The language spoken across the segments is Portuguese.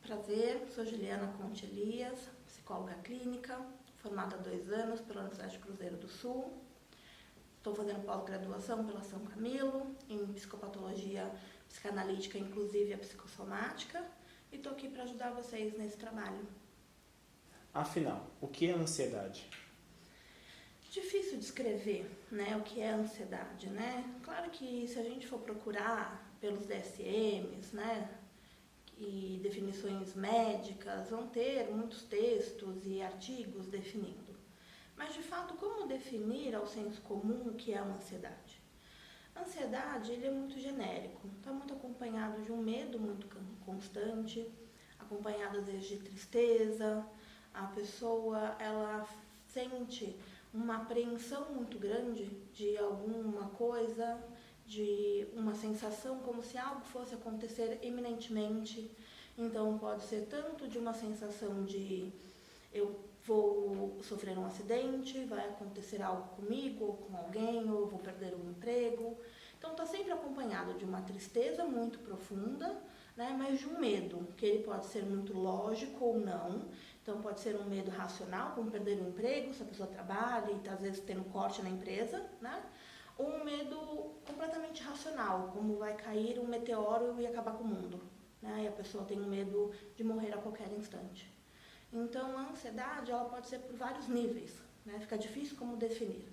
Prazer, sou Juliana Conte Elias, psicóloga clínica, formada há 2 anos pela Universidade de Cruzeiro do Sul. Estou fazendo pós-graduação pela São Camilo, em psicopatologia psicanalítica, inclusive a psicossomática, e estou aqui para ajudar vocês nesse trabalho. Afinal, o que é ansiedade? Difícil descrever, né, o que é ansiedade, né? Claro que se a gente for procurar pelos DSMs, né, e definições médicas, vão ter muitos textos e artigos definindo. Mas, de fato, como definir ao senso comum o que é uma ansiedade? A ansiedade, ele é muito genérico, está muito acompanhado de um medo muito constante, acompanhado às vezes de tristeza, a pessoa, ela sente uma apreensão muito grande de alguma coisa, de uma sensação como se algo fosse acontecer iminentemente. Então pode ser tanto de uma sensação de eu vou sofrer um acidente, vai acontecer algo comigo ou com alguém, ou eu vou perder um emprego. Então está sempre acompanhado de uma tristeza muito profunda, né, mas de um medo, que ele pode ser muito lógico ou não. Então pode ser um medo racional, como perder um emprego, se a pessoa trabalha e está às vezes tendo corte na empresa, né? Ou um medo completamente racional, como vai cair um meteoro e acabar com o mundo, né? E a pessoa tem um medo de morrer a qualquer instante. Então a ansiedade, ela pode ser por vários níveis, né? Fica difícil como definir.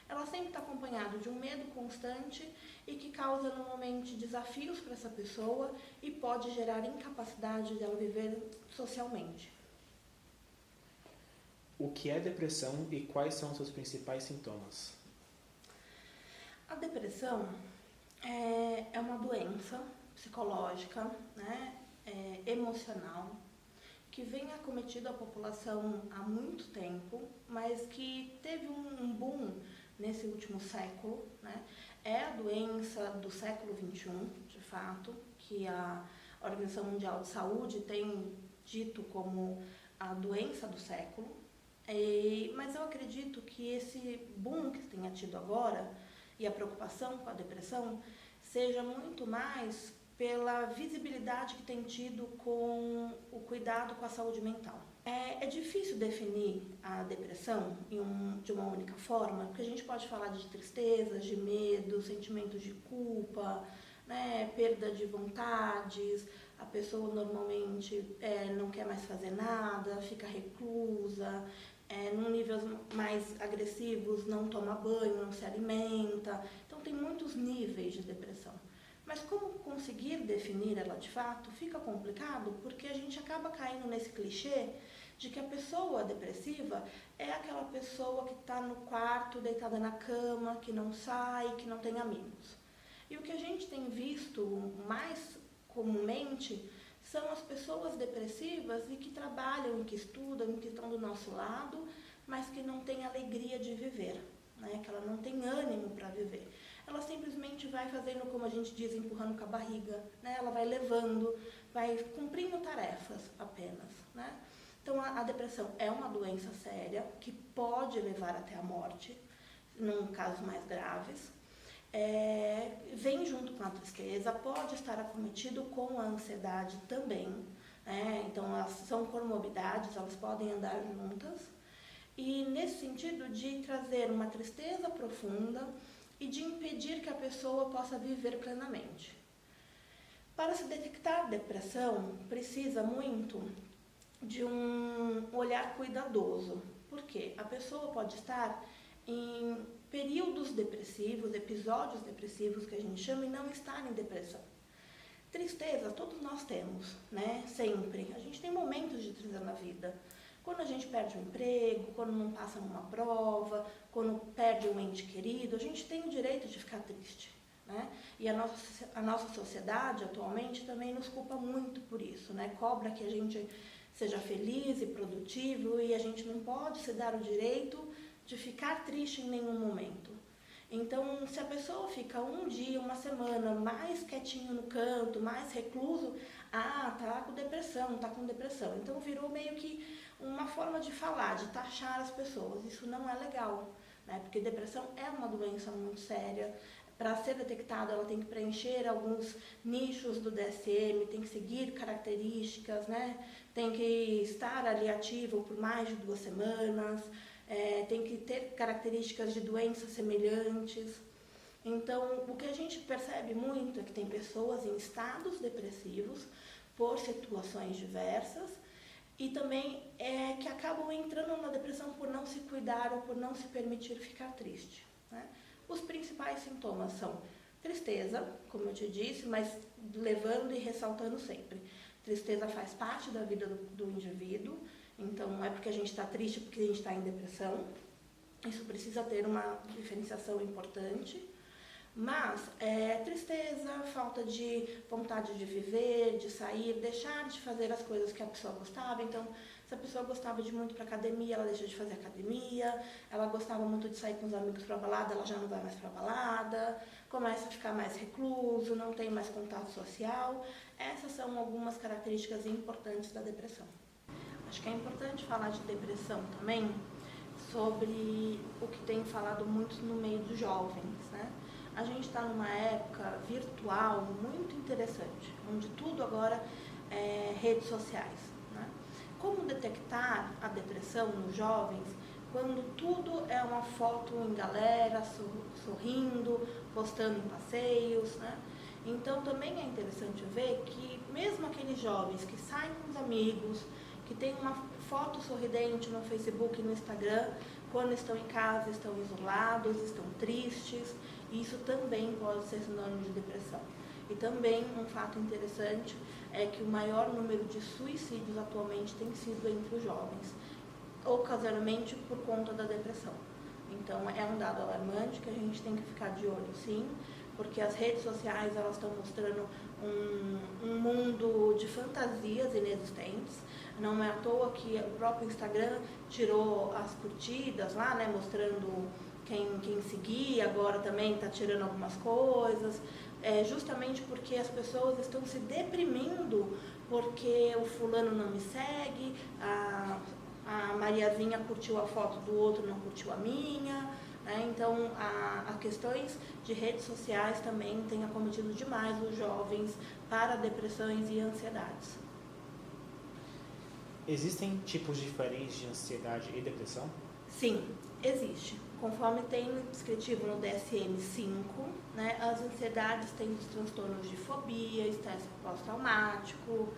Ela sempre está acompanhada de um medo constante e que causa normalmente desafios para essa pessoa e pode gerar incapacidade dela viver socialmente. O que é depressão e quais são os seus principais sintomas? A depressão é uma doença psicológica, né, emocional, que vem acometido a população há muito tempo, mas que teve um boom nesse último século, né? É a doença do século XXI, de fato, que a Organização Mundial de Saúde tem dito como a doença do século. Mas eu acredito que esse boom que tenha tido agora e a preocupação com a depressão seja muito mais pela visibilidade que tem tido com o cuidado com a saúde mental. É difícil definir a depressão de uma única forma, porque a gente pode falar de tristezas, de medo, sentimentos de culpa, né, perda de vontades, a pessoa normalmente não quer mais fazer nada, fica reclusa, num níveis mais agressivos não toma banho, não se alimenta. Então tem muitos níveis de depressão. Mas como conseguir definir ela de fato fica complicado, porque a gente acaba caindo nesse clichê de que a pessoa depressiva é aquela pessoa que está no quarto, deitada na cama, que não sai, que não tem amigos. E o que a gente tem visto mais comumente são as pessoas depressivas e que trabalham, e que estudam, e que estão do nosso lado, mas que não têm alegria de viver, né? Que ela não tem ânimo para viver. Ela simplesmente vai fazendo, como a gente diz, empurrando com a barriga, né? Ela vai levando, vai cumprindo tarefas apenas, né? Então a depressão é uma doença séria que pode levar até a morte, em casos mais graves. Vem junto com a tristeza, pode estar acometido com a ansiedade também, né? Então elas são comorbidades, elas podem andar juntas, e nesse sentido de trazer uma tristeza profunda e de impedir que a pessoa possa viver plenamente. Para se detectar depressão, precisa muito de um olhar cuidadoso, porque a pessoa pode estar em períodos depressivos, episódios depressivos que a gente chama, e não estar em depressão. Tristeza todos nós temos, né? Sempre. A gente tem momentos de tristeza na vida. Quando a gente perde um emprego, quando não passa numa prova, quando perde um ente querido, a gente tem o direito de ficar triste, né? E a nossa sociedade atualmente também nos culpa muito por isso, né? Cobra que a gente seja feliz e produtivo, e a gente não pode se dar o direito de ficar triste em nenhum momento. Então, se a pessoa fica um dia, uma semana mais quietinho no canto, mais recluso, tá com depressão. Então virou meio que uma forma de falar, de taxar as pessoas. Isso não é legal, né? Porque depressão é uma doença muito séria, para ser detectada, ela tem que preencher alguns nichos do DSM, tem que seguir características, né? Tem que estar ali ativo por mais de 2 semanas, tem que ter características de doenças semelhantes. Então, o que a gente percebe muito é que tem pessoas em estados depressivos por situações diversas e também que acabam entrando na depressão por não se cuidar ou por não se permitir ficar triste, né? Os principais sintomas são tristeza, como eu te disse, mas levando e ressaltando sempre. Tristeza faz parte da vida do indivíduo, então não é porque a gente está triste porque a gente está em depressão. Isso precisa ter uma diferenciação importante. Mas tristeza, falta de vontade de viver, de sair, deixar de fazer as coisas que a pessoa gostava. Então, se a pessoa gostava de muito ir para academia, ela deixa de fazer academia. Ela gostava muito de sair com os amigos para balada, ela já não vai mais para balada. Começa a ficar mais recluso, não tem mais contato social. Essas são algumas características importantes da depressão. Acho que é importante falar de depressão também sobre o que tem falado muito no meio dos jovens, né? A gente está numa época virtual muito interessante, onde tudo agora é redes sociais, né? Como detectar a depressão nos jovens quando tudo é uma foto em galera, sorrindo, postando em passeios, né? Então também é interessante ver que mesmo aqueles jovens que saem com os amigos, que tem uma foto sorridente no Facebook e no Instagram, quando estão em casa estão isolados, estão tristes. Isso também pode ser sinônimo de depressão. E também um fato interessante é que o maior número de suicídios atualmente tem sido entre os jovens, ocasionalmente por conta da depressão. Então é um dado alarmante que a gente tem que ficar de olho, sim, porque as redes sociais elas estão mostrando um mundo de fantasias inexistentes. Não é à toa que o próprio Instagram tirou as curtidas lá, né, mostrando quem seguia, agora também está tirando algumas coisas, justamente porque as pessoas estão se deprimindo porque o fulano não me segue, a Mariazinha curtiu a foto do outro, não curtiu a minha, né? Então, as questões de redes sociais também têm acometido demais os jovens para depressões e ansiedades. Existem tipos diferentes de ansiedade e depressão? Sim, existe. Conforme tem descritivo no DSM-5, né, as ansiedades têm os transtornos de fobia, estresse pós-traumático,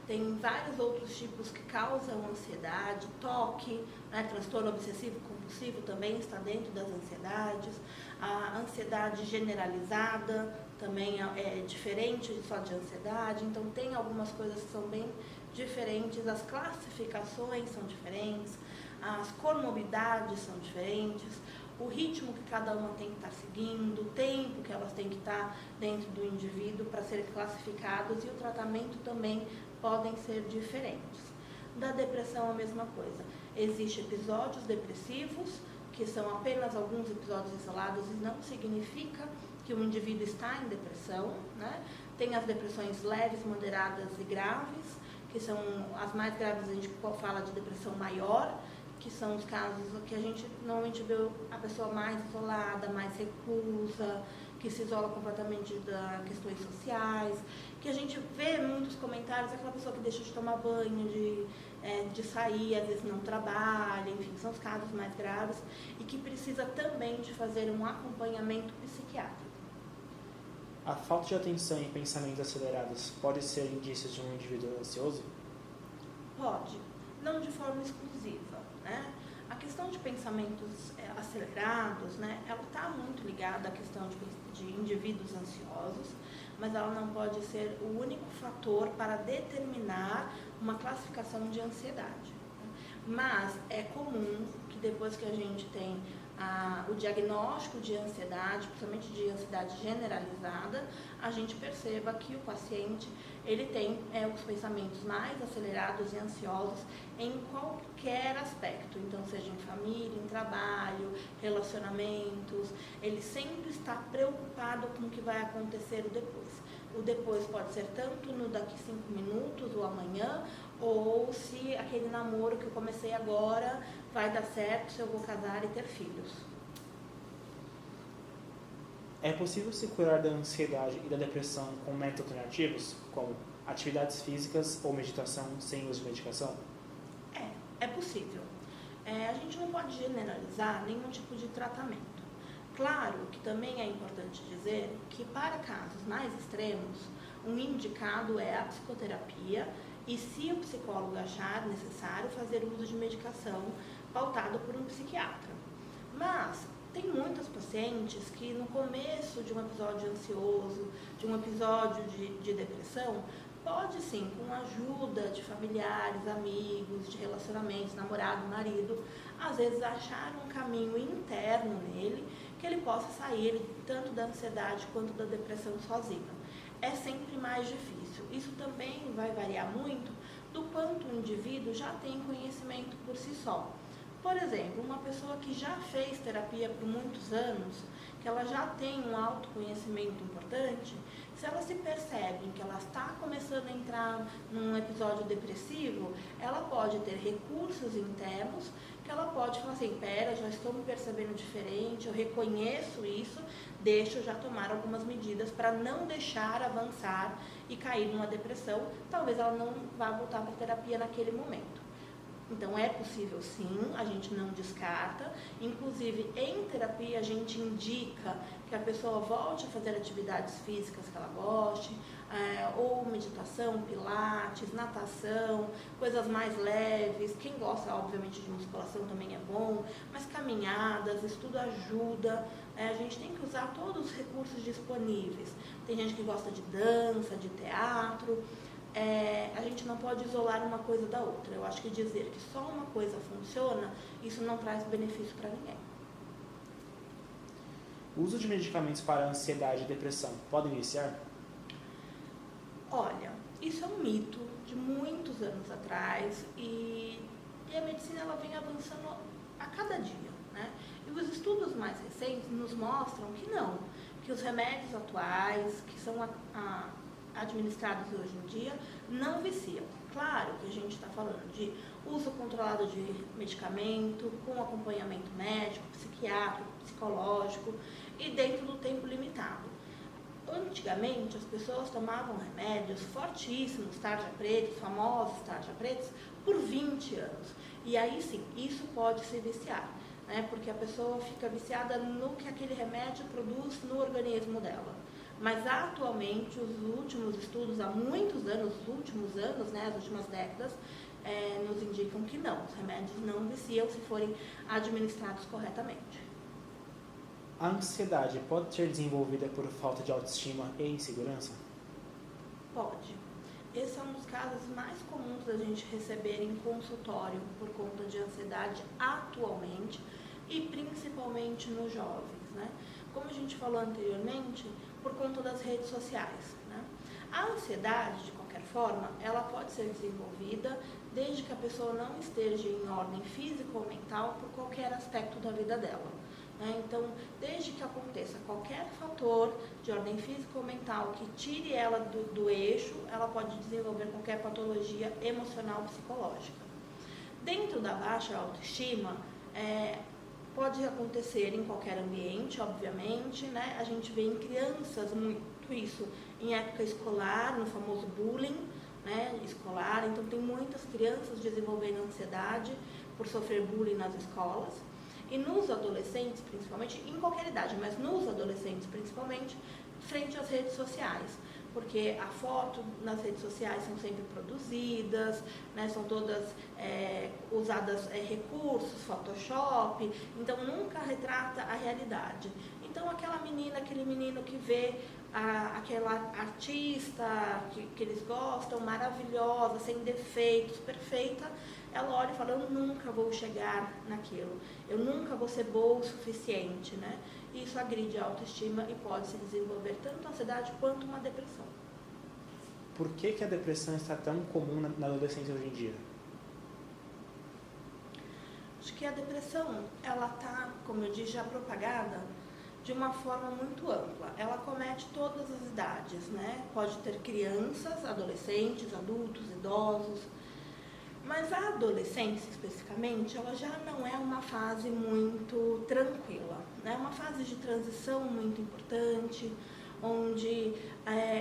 tem vários outros tipos que causam ansiedade, toque, né, transtorno obsessivo-compulsivo também está dentro das ansiedades, a ansiedade generalizada também é diferente só de ansiedade, então tem algumas coisas que são bem diferentes, as classificações são diferentes, as comorbidades são diferentes, o ritmo que cada uma tem que estar seguindo, o tempo que elas têm que estar dentro do indivíduo para serem classificados e o tratamento também podem ser diferentes. Da depressão a mesma coisa. Existem episódios depressivos, que são apenas alguns episódios isolados e não significa que o indivíduo está em depressão, né? Tem as depressões leves, moderadas e graves, que são as mais graves, a gente fala de depressão maior, que são os casos que a gente normalmente vê a pessoa mais isolada, mais reclusa, que se isola completamente das questões sociais, que a gente vê muitos comentários, aquela pessoa que deixa de tomar banho, de sair, às vezes não trabalha, enfim, são os casos mais graves e que precisa também de fazer um acompanhamento psiquiátrico. A falta de atenção e pensamentos acelerados pode ser indícios de um indivíduo ansioso? Pode, não de forma exclusiva, né? A questão de pensamentos acelerados, né, ela está muito ligada à questão de indivíduos ansiosos, mas ela não pode ser o único fator para determinar uma classificação de ansiedade. Mas é comum que depois que a gente tem o diagnóstico de ansiedade, principalmente de ansiedade generalizada, a gente perceba que o paciente ele tem os pensamentos mais acelerados e ansiosos em qualquer aspecto, então seja em família, em trabalho, relacionamentos, ele sempre está preocupado com o que vai acontecer o depois. O depois pode ser tanto no daqui 5 minutos ou amanhã, ou se aquele namoro que eu comecei agora vai dar certo, se eu vou casar e ter filhos. É possível se curar da ansiedade e da depressão com métodos alternativos, como atividades físicas ou meditação sem uso de medicação? É possível. A gente não pode generalizar nenhum tipo de tratamento. Claro que também é importante dizer que para casos mais extremos, um indicado é a psicoterapia e, se o psicólogo achar necessário, fazer uso de medicação pautado por um psiquiatra. Mas tem muitos pacientes que no começo de um episódio ansioso, de um episódio de depressão, pode sim, com a ajuda de familiares, amigos, de relacionamentos, namorado, marido, às vezes achar um caminho interno nele que ele possa sair tanto da ansiedade quanto da depressão sozinho. É sempre mais difícil. Isso também vai variar muito do quanto o indivíduo já tem conhecimento por si só. Por exemplo, uma pessoa que já fez terapia por muitos anos, que ela já tem um autoconhecimento importante, se ela se percebe que ela está começando a entrar num episódio depressivo, ela pode ter recursos internos que ela pode falar assim, já estou me percebendo diferente, eu reconheço isso, deixa eu já tomar algumas medidas para não deixar avançar e cair numa depressão. Talvez ela não vá voltar para a terapia naquele momento. Então, é possível sim, a gente não descarta. Inclusive, em terapia, a gente indica que a pessoa volte a fazer atividades físicas que ela goste, ou meditação, pilates, natação, coisas mais leves. Quem gosta, obviamente, de musculação também é bom, mas caminhadas, isso tudo ajuda. A gente tem que usar todos os recursos disponíveis. Tem gente que gosta de dança, de teatro. A gente não pode isolar uma coisa da outra. Eu acho que dizer que só uma coisa funciona, isso não traz benefício para ninguém. O uso de medicamentos para ansiedade e depressão pode iniciar? Olha, isso é um mito de muitos anos atrás e a medicina ela vem avançando a cada dia, né? E os estudos mais recentes nos mostram que não, que os remédios atuais, que são administrados hoje em dia, não viciam. Claro que a gente está falando de uso controlado de medicamento, com acompanhamento médico, psiquiátrico, psicológico e dentro do tempo limitado. Antigamente, as pessoas tomavam remédios fortíssimos, tarja pretos, famosos tarja pretos, por 20 anos. E aí sim, isso pode se viciar, né? Porque a pessoa fica viciada no que aquele remédio produz no organismo dela. Mas atualmente, os últimos estudos, há muitos anos, os últimos anos, né, as últimas décadas, nos indicam que não, os remédios não viciam se forem administrados corretamente. A ansiedade pode ser desenvolvida por falta de autoestima e insegurança? Pode. Esse é um dos casos mais comuns da gente receber em consultório por conta de ansiedade atualmente e principalmente nos jovens, né? Como a gente falou anteriormente, por conta das redes sociais, né? A ansiedade, de qualquer forma, ela pode ser desenvolvida desde que a pessoa não esteja em ordem física ou mental por qualquer aspecto da vida dela, né? Então, desde que aconteça qualquer fator de ordem física ou mental que tire ela do eixo, ela pode desenvolver qualquer patologia emocional psicológica. Dentro da baixa autoestima, pode acontecer em qualquer ambiente, obviamente, né? A gente vê em crianças muito isso em época escolar, no famoso bullying, né, escolar. Então, tem muitas crianças desenvolvendo ansiedade por sofrer bullying nas escolas. E nos adolescentes, principalmente, em qualquer idade, mas nos adolescentes, principalmente, frente às redes sociais. Porque a foto nas redes sociais são sempre produzidas, né, são todas usadas recursos, Photoshop, então nunca retrata a realidade. Então aquela menina, aquele menino que vê aquela artista que eles gostam, maravilhosa, sem defeitos, perfeita, ela olha e fala, eu nunca vou chegar naquilo, eu nunca vou ser boa o suficiente, né? Isso agride a autoestima e pode se desenvolver tanto ansiedade quanto uma depressão. Por que a depressão está tão comum na adolescência hoje em dia? Acho que a depressão, ela está, como eu disse, já propagada de uma forma muito ampla. Ela acomete todas as idades, né? Pode ter crianças, adolescentes, adultos, idosos. Mas a adolescência, especificamente, ela já não é uma fase muito tranquila, né? É uma fase de transição muito importante, onde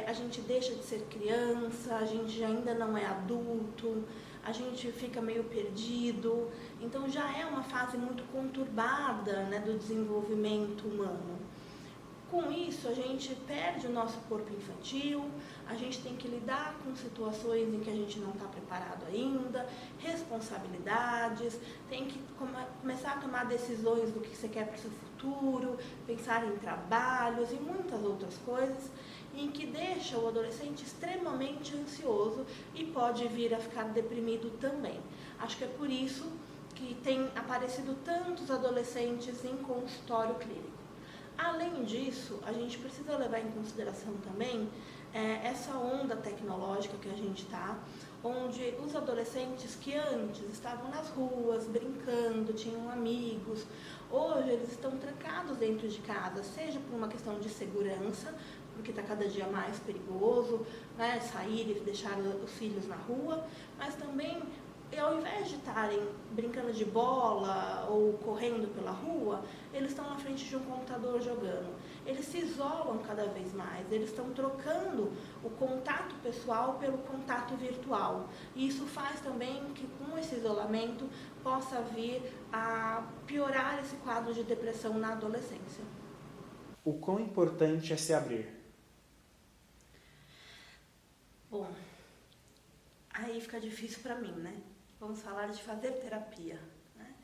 a gente deixa de ser criança, a gente ainda não é adulto, a gente fica meio perdido. Então já é uma fase muito conturbada, né, do desenvolvimento humano. Com isso, a gente perde o nosso corpo infantil, a gente tem que lidar com situações em que a gente não está preparado ainda, responsabilidades, tem que começar a tomar decisões do que você quer para o seu futuro, pensar em trabalhos e muitas outras coisas, em que deixa o adolescente extremamente ansioso e pode vir a ficar deprimido também. Acho que é por isso que tem aparecido tantos adolescentes em consultório clínico. Além disso, a gente precisa levar em consideração também essa onda tecnológica que a gente está, onde os adolescentes que antes estavam nas ruas, brincando, tinham amigos, hoje eles estão trancados dentro de casa, seja por uma questão de segurança, porque está cada dia mais perigoso, né, sair e deixar os filhos na rua, mas também ao invés de estarem brincando de bola ou correndo pela rua, eles estão na frente de um computador jogando. Eles se isolam cada vez mais, eles estão trocando o contato pessoal pelo contato virtual. E isso faz também que com esse isolamento possa vir a piorar esse quadro de depressão na adolescência. O quão importante é se abrir? Bom, aí fica difícil para mim, né? Vamos falar de fazer terapia, né?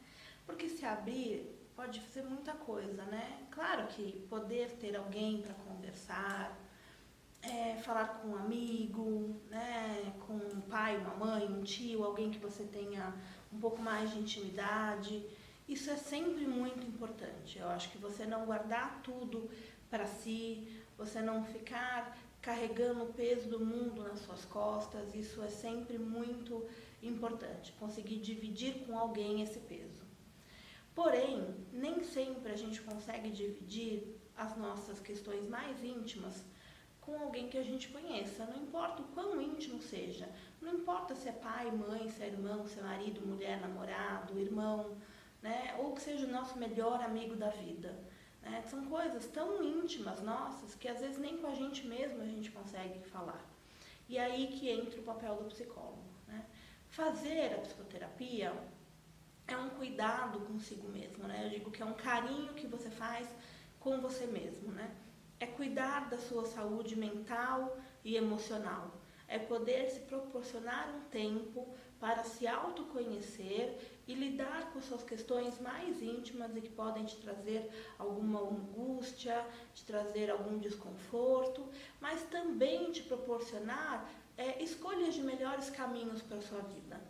Porque se abrir pode fazer muita coisa, né? Claro que poder ter alguém para conversar, falar com um amigo, né? Com um pai, uma mãe, um tio, alguém que você tenha um pouco mais de intimidade, isso é sempre muito importante. Eu acho que você não guardar tudo para si, você não ficar carregando o peso do mundo nas suas costas, isso é sempre muito importante, conseguir dividir com alguém esse peso. Porém, nem sempre a gente consegue dividir as nossas questões mais íntimas com alguém que a gente conheça, não importa o quão íntimo seja, não importa se é pai, mãe, se é irmão, se é marido, mulher, namorado, irmão, né? Ou que seja o nosso melhor amigo da vida. São coisas tão íntimas nossas que às vezes nem com a gente mesmo a gente consegue falar. E aí que entra o papel do psicólogo, né? Fazer a psicoterapia é um cuidado consigo mesmo, né? Eu digo que é um carinho que você faz com você mesmo, né? É cuidar da sua saúde mental e emocional. É poder se proporcionar um tempo para se autoconhecer e lidar com suas questões mais íntimas e que podem te trazer alguma angústia, te trazer algum desconforto, mas também te proporcionar escolhas de melhores caminhos para a sua vida.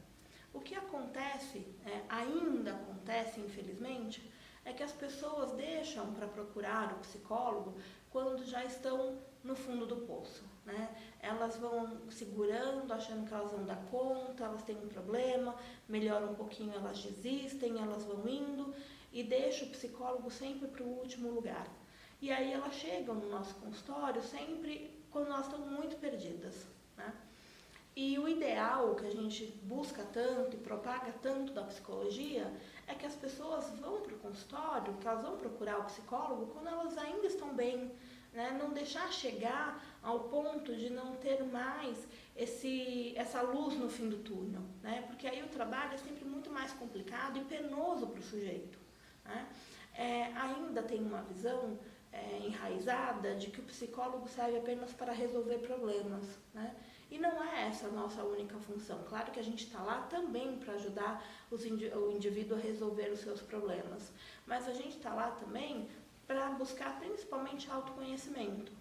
O que acontece, ainda acontece infelizmente, é que as pessoas deixam para procurar o psicólogo quando já estão no fundo do poço, né? Elas vão segurando, achando que elas vão dar conta, elas têm um problema, melhora um pouquinho, elas desistem, elas vão indo e deixam o psicólogo sempre para o último lugar. E aí elas chegam no nosso consultório sempre quando elas estão muito perdidas, né? E o ideal que a gente busca tanto e propaga tanto da psicologia é que as pessoas vão para o consultório, que elas vão procurar o psicólogo quando elas ainda estão bem, né? Não deixar chegar ao ponto de não ter mais essa luz no fim do túnel, né? Porque aí o trabalho é sempre muito mais complicado e penoso para o sujeito, né? Ainda tem uma visão enraizada de que o psicólogo serve apenas para resolver problemas, né? E não é essa a nossa única função. Claro que a gente está lá também para ajudar o indivíduo a resolver os seus problemas, mas a gente está lá também para buscar principalmente autoconhecimento.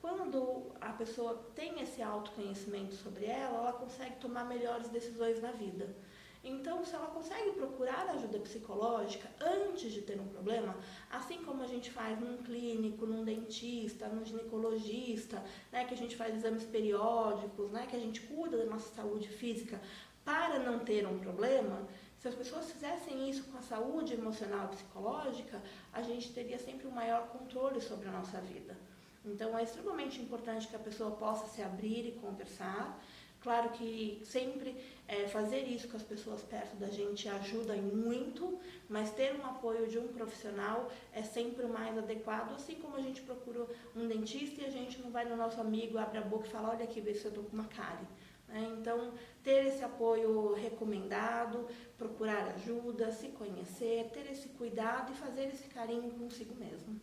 Quando a pessoa tem esse autoconhecimento sobre ela, ela consegue tomar melhores decisões na vida. Então, se ela consegue procurar ajuda psicológica antes de ter um problema, assim como a gente faz num clínico, num dentista, num ginecologista, né, que a gente faz exames periódicos, né, que a gente cuida da nossa saúde física para não ter um problema, se as pessoas fizessem isso com a saúde emocional e psicológica, a gente teria sempre um maior controle sobre a nossa vida. Então, é extremamente importante que a pessoa possa se abrir e conversar, Claro que sempre fazer isso com as pessoas perto da gente ajuda muito, mas ter um apoio de um profissional é sempre o mais adequado, assim como a gente procura um dentista e a gente não vai no nosso amigo, abre a boca e fala, olha aqui, vê se eu tô com uma cárie. Então, ter esse apoio recomendado, procurar ajuda, se conhecer, ter esse cuidado e fazer esse carinho consigo mesmo.